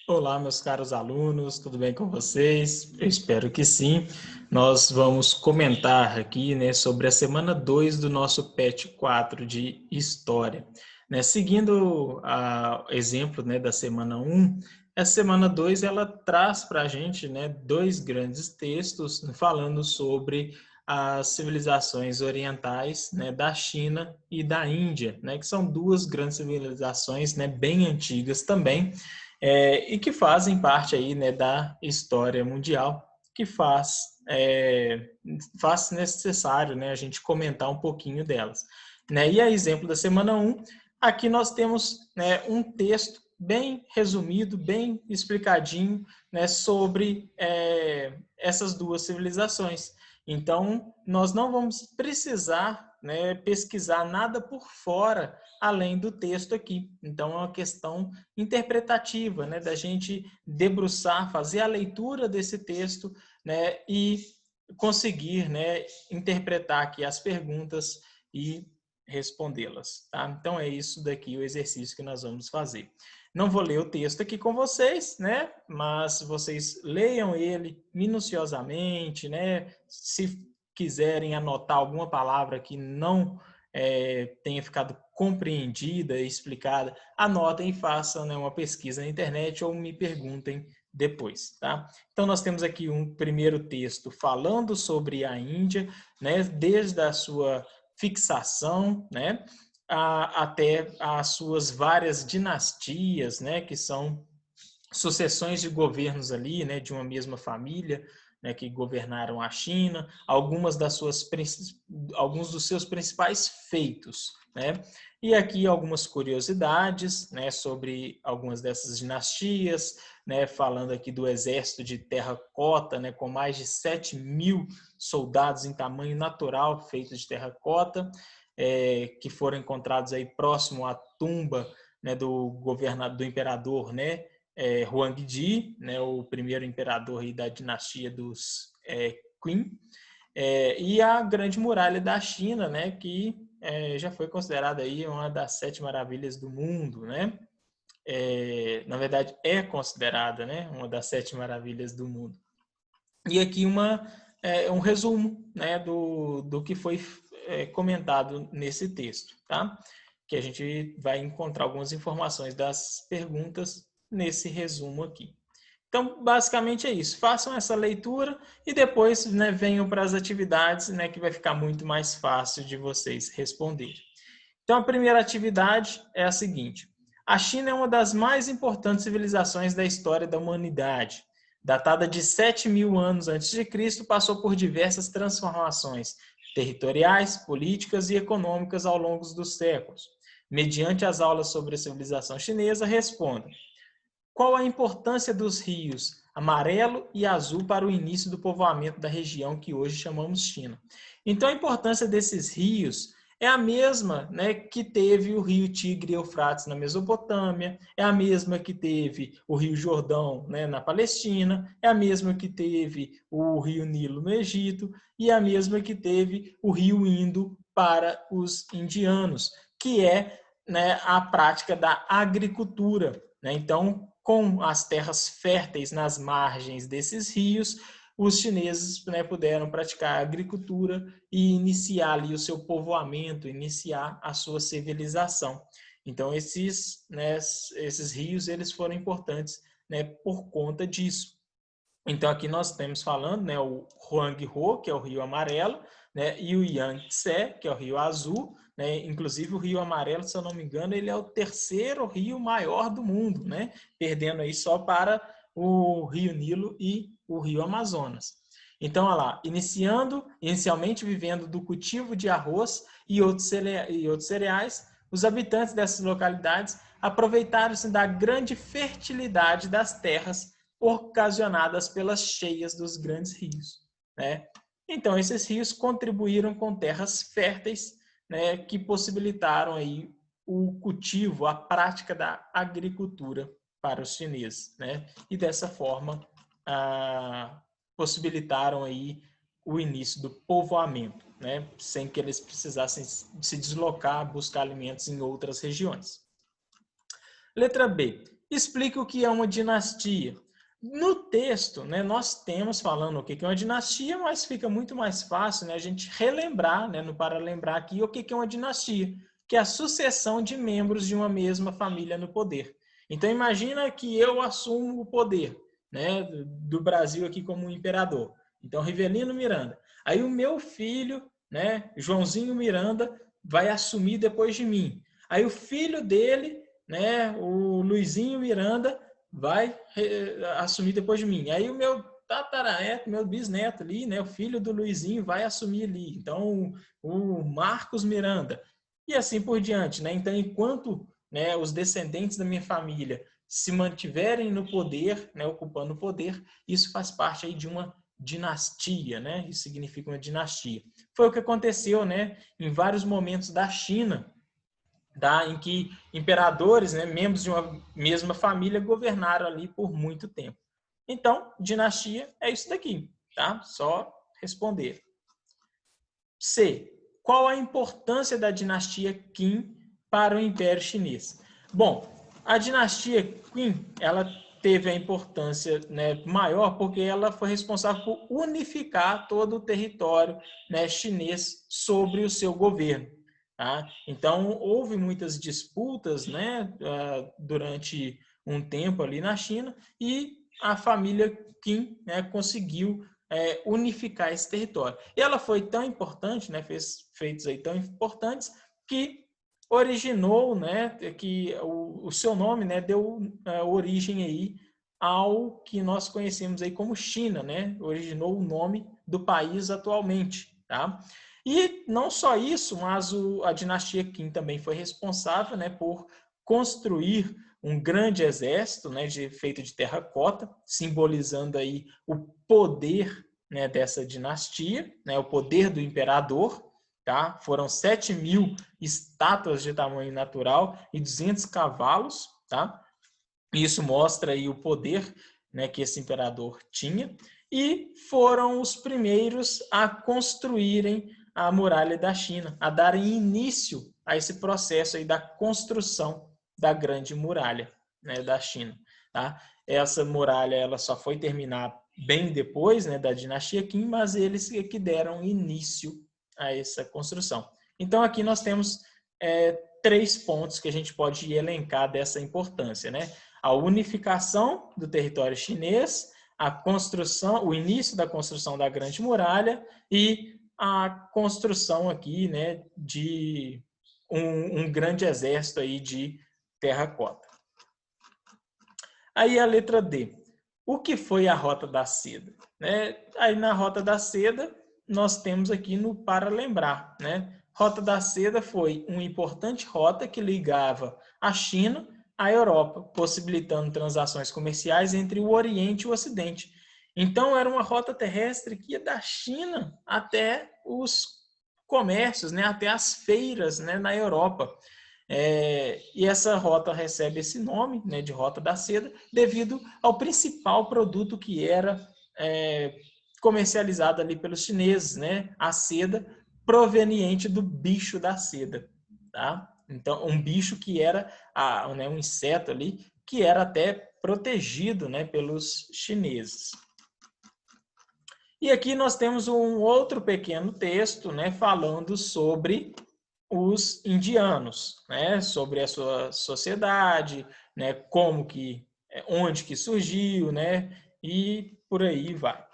Olá, meus caros alunos, tudo bem com vocês? Eu espero que sim. Nós vamos comentar aqui, né, sobre a semana 2 do nosso PET 4 de História. Né, seguindo o exemplo, né, da semana 1, a semana 2 ela traz para a gente, né, dois grandes textos falando sobre as civilizações orientais, né, da China e da Índia, né, que são duas grandes civilizações, né, bem antigas também, e que fazem parte aí, né, da história mundial, que faz necessário, né, a gente comentar um pouquinho delas. Né? E a exemplo da semana 1, aqui nós temos, né, um texto bem resumido, bem explicadinho, né, sobre essas duas civilizações. Então, nós não vamos precisar, né, pesquisar nada por fora além do texto aqui. Então, é uma questão interpretativa, né, da gente debruçar, fazer a leitura desse texto, né, e conseguir, né, interpretar aqui as perguntas e respondê-las. Tá? Então, é isso daqui o exercício que nós vamos fazer. Não vou ler o texto aqui com vocês, né? Mas vocês leiam ele minuciosamente, né? Se quiserem anotar alguma palavra que não tenha ficado compreendida e explicada, anotem e façam, né, uma pesquisa na internet ou me perguntem depois, tá? Então, nós temos aqui um primeiro texto falando sobre a Índia, né, desde a sua fixação, né, até as suas várias dinastias, né, que são sucessões de governos ali, né, de uma mesma família, né, que governaram a China, alguns dos seus principais feitos, né? E aqui algumas curiosidades, né, sobre algumas dessas dinastias, né, falando aqui do exército de terracota, né, com mais de 7.000 soldados em tamanho natural feitos de terracota, que foram encontrados aí próximo à tumba, né, do governador, do imperador, né, Huangdi, né, o primeiro imperador aí da dinastia dos Qin, e a Grande Muralha da China, né, que já foi considerada aí uma das 7 maravilhas do mundo, né? Na verdade, é considerada, né, uma das 7 maravilhas do mundo. E aqui um resumo, né, do que foi comentado nesse texto, tá? Que a gente vai encontrar algumas informações das perguntas nesse resumo aqui. Então, basicamente é isso. Façam essa leitura e depois, né, venham para as atividades, né, que vai ficar muito mais fácil de vocês responderem. Então, a primeira atividade é a seguinte: a China é uma das mais importantes civilizações da história da humanidade. Datada de 7.000 anos antes de Cristo, passou por diversas transformações territoriais, políticas e econômicas ao longo dos séculos. Mediante as aulas sobre a civilização chinesa, responda: qual a importância dos rios amarelo e azul para o início do povoamento da região que hoje chamamos China? Então, a importância desses rios é a mesma, né, que teve o rio Tigre e Eufrates na Mesopotâmia, é a mesma que teve o rio Jordão, né, na Palestina, é a mesma que teve o rio Nilo no Egito e é a mesma que teve o rio Indo para os indianos, que é, né, a prática da agricultura. Né? Então, com as terras férteis nas margens desses rios, os chineses, né, puderam praticar a agricultura e iniciar ali o seu povoamento, iniciar a sua civilização. Então, esses rios eles foram importantes, né, por conta disso. Então, aqui nós temos falando, né, o Huanghe, que é o rio amarelo, né, e o Yangtze, que é o rio azul, né, inclusive o rio amarelo, se eu não me engano, ele é o terceiro rio maior do mundo, né, perdendo aí só para o rio Nilo e o rio Amazonas. Então, olha lá, inicialmente vivendo do cultivo de arroz e outros cereais, os habitantes dessas localidades aproveitaram-se da grande fertilidade das terras ocasionadas pelas cheias dos grandes rios. Né? Então, esses rios contribuíram com terras férteis, né, que possibilitaram aí o cultivo, a prática da agricultura para os chineses. Né? E dessa forma, possibilitaram aí o início do povoamento, né? Sem que eles precisassem se deslocar, buscar alimentos em outras regiões. Letra B. Explique o que é uma dinastia. No texto, né, nós temos falando o que é uma dinastia, mas fica muito mais fácil, né, a gente relembrar, né, para lembrar aqui o que é uma dinastia, que é a sucessão de membros de uma mesma família no poder. Então, imagina que eu assumo o poder, né, do Brasil aqui como um imperador. Então, Rivelino Miranda. Aí o meu filho, né, Joãozinho Miranda, vai assumir depois de mim. Aí o filho dele, né, o Luizinho Miranda, vai assumir depois de mim. Aí o meu tataraneto, meu bisneto ali, né, o filho do Luizinho vai assumir ali. Então, o Marcos Miranda. E assim por diante, né? Então, enquanto, né, os descendentes da minha família se mantiverem no poder, né, ocupando o poder, isso faz parte aí de uma dinastia, né? Isso significa uma dinastia. Foi o que aconteceu, né, em vários momentos da China, tá? Em que imperadores, né, membros de uma mesma família, governaram ali por muito tempo. Então, dinastia é isso daqui, tá? Só responder. C. Qual a importância da dinastia Qin para o Império Chinês? Bom, a dinastia Qin, ela teve a importância, né, maior porque ela foi responsável por unificar todo o território, né, chinês sobre o seu governo. Tá? Então, houve muitas disputas, né, durante um tempo ali na China, e a família Qin, né, conseguiu unificar esse território. E ela foi tão importante, né, fez feitos aí tão importantes, que originou, né, que o seu nome, né, deu origem aí ao que nós conhecemos aí como China, né, originou o nome do país atualmente, tá? E não só isso, mas a dinastia Qin também foi responsável, né, por construir um grande exército, né, feito de terracota, simbolizando aí o poder, né, dessa dinastia, né, o poder do imperador. Tá? Foram 7.000 estátuas de tamanho natural e 200 cavalos. Tá? Isso mostra aí o poder, né, que esse imperador tinha. E foram os primeiros a construírem a muralha da China, a darem início a esse processo aí da construção da grande muralha, né, da China. Tá? Essa muralha ela só foi terminar bem depois, né, da dinastia Qin, mas eles que deram início a essa construção. Então aqui nós temos 3 pontos que a gente pode elencar dessa importância, né? A unificação do território chinês, a construção, o início da construção da Grande Muralha e a construção aqui, né, de um grande exército aí de terracota. Aí a letra D. O que foi a Rota da Seda? Né? Aí na Rota da Seda nós temos aqui no para lembrar, né? Rota da Seda foi uma importante rota que ligava a China à Europa, possibilitando transações comerciais entre o Oriente e o Ocidente. Então era uma rota terrestre que ia da China até os comércios, né? Até as feiras, né? Na Europa. E essa rota recebe esse nome, né, de Rota da Seda, devido ao principal produto que era comercializado ali pelos chineses, né, a seda proveniente do bicho da seda. Tá? Então, um bicho que era né, um inseto ali, que era até protegido, né, pelos chineses. E aqui nós temos um outro pequeno texto, né, falando sobre os indianos, né, sobre a sua sociedade, né, como que, onde que surgiu, né, e por aí vai.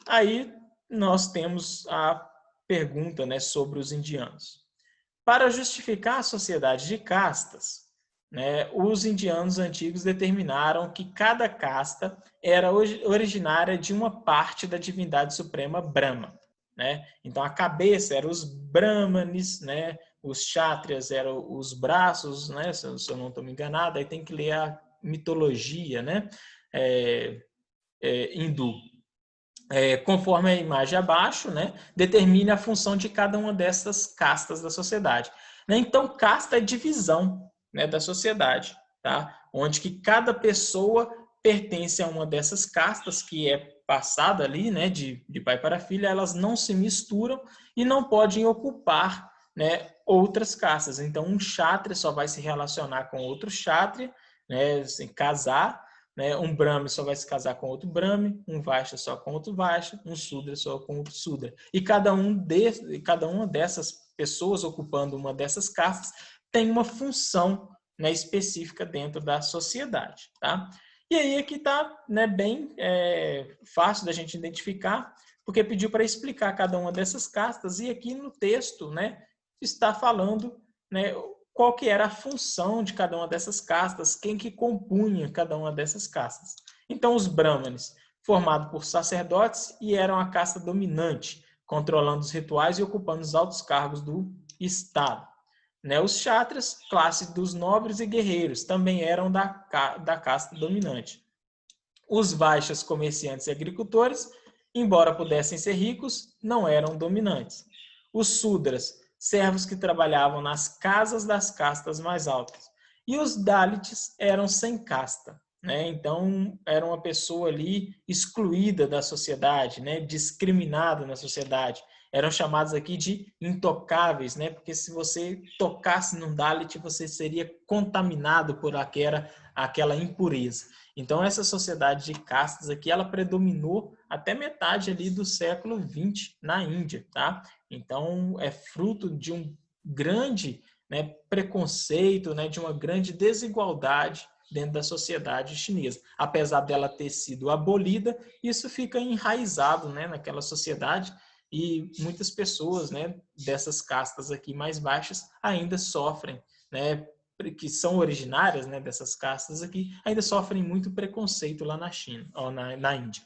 Aí nós temos a pergunta, né, sobre os indianos. Para justificar a sociedade de castas, né, os indianos antigos determinaram que cada casta era originária de uma parte da divindade suprema Brahma. Né? Então, a cabeça eram os brahmanes, né? Os kshatriyas eram os braços, né? Se eu não estou me enganado, aí tem que ler a mitologia, né? Hindu. Conforme a imagem abaixo, né? Determine a função de cada uma dessas castas da sociedade. Né? Então, casta é divisão, né, da sociedade, tá? Onde que cada pessoa pertence a uma dessas castas que é passada ali, né, de pai para filha, elas não se misturam e não podem ocupar, né, outras castas. Então, um kshatriya só vai se relacionar com outro kshatriya, né, assim, casar, né, um Brahmin só vai se casar com outro Brahmin, um Vaishya só com outro Vaishya, um Sudra só com outro Sudra. E cada uma dessas pessoas ocupando uma dessas castas tem uma função, né, específica dentro da sociedade, tá? E aí aqui está, né, bem fácil da gente identificar, porque pediu para explicar cada uma dessas castas, e aqui no texto, né, está falando, né, qual que era a função de cada uma dessas castas, quem que compunha cada uma dessas castas. Então, os brahmanes, formados por sacerdotes, e eram a casta dominante, controlando os rituais e ocupando os altos cargos do Estado. Né? Os kshatras, classe dos nobres e guerreiros, também eram da casta dominante. Os vaixas, comerciantes e agricultores, embora pudessem ser ricos, não eram dominantes. Os sudras, servos que trabalhavam nas casas das castas mais altas. E os dalits eram sem casta, né? Então, era uma pessoa ali excluída da sociedade, né? Discriminada na sociedade. Eram chamados aqui de intocáveis, né? Porque se você tocasse num dalit, você seria contaminado por aquela impureza. Então, essa sociedade de castas aqui, ela predominou até metade ali do século XX na Índia, tá? Então, é fruto de um grande, né, preconceito, né, de uma grande desigualdade dentro da sociedade chinesa. Apesar dela ter sido abolida, isso fica enraizado, né, naquela sociedade, e muitas pessoas, né, dessas castas aqui mais baixas ainda sofrem, né, que são originárias, né, dessas castas aqui, ainda sofrem muito preconceito lá na China, ou na Índia.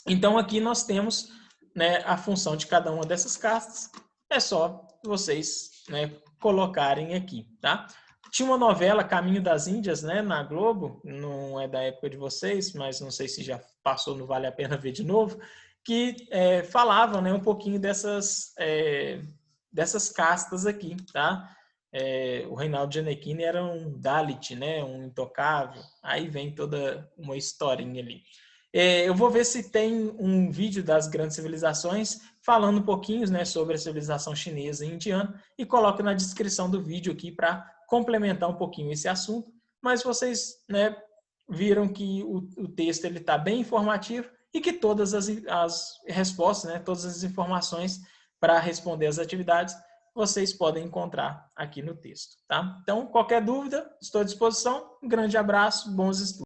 Então, aqui nós temos, né, a função de cada uma dessas castas. É só vocês, né, colocarem aqui, tá? Tinha uma novela, Caminho das Índias, né, na Globo, não é da época de vocês, mas não sei se já passou, não vale a pena ver de novo, que falava, né, um pouquinho dessas castas aqui, tá? O Reinaldo Gianecchini era um Dalit, né, um intocável. Aí vem toda uma historinha ali. Eu vou ver se tem um vídeo das grandes civilizações falando um pouquinho, né, sobre a civilização chinesa e indiana, e coloco na descrição do vídeo aqui para complementar um pouquinho esse assunto. Mas vocês, né, viram que o texto está bem informativo e que todas as respostas, né, todas as informações para responder as atividades, vocês podem encontrar aqui no texto, tá? Então, qualquer dúvida, estou à disposição. Um grande abraço, bons estudos.